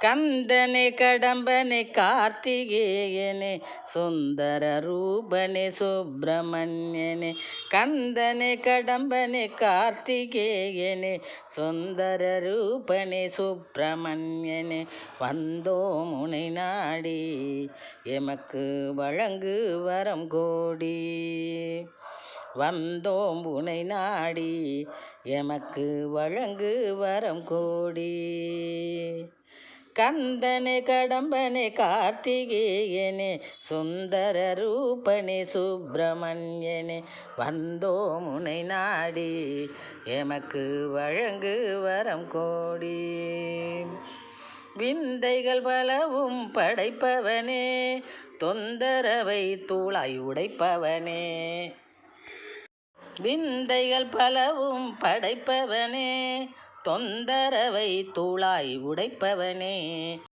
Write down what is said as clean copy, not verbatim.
கந்தனே கடம்பனே கார்த்திகேயனே சுந்தர ரூபனே சுப்பிரமணியனே. கந்தனே கடம்பனே கார்த்திகேயனே சுந்தர ரூபனே சுப்பிரமணியனே. வந்தோம் உனை நாடி எமக்கு வழங்கு வரம் கோடி. வந்தோம் உனை நாடி எமக்கு வழங்கு வரம் கோடி. கந்தனே கடம்பனே கார்த்திகேயனே சுந்தர ரூபனே சுப்பிரமணியனே. வந்தோம் உனை நாடி எமக்கு வழங்கு வரம் கோடி. விந்தைகள் பலவும் படைப்பவனே தொந்தரவை தூளாய் உடைப்பவனே. விந்தைகள் பலவும் படைப்பவனே தொந்தரவை தூளாய் உடைப்பவனே.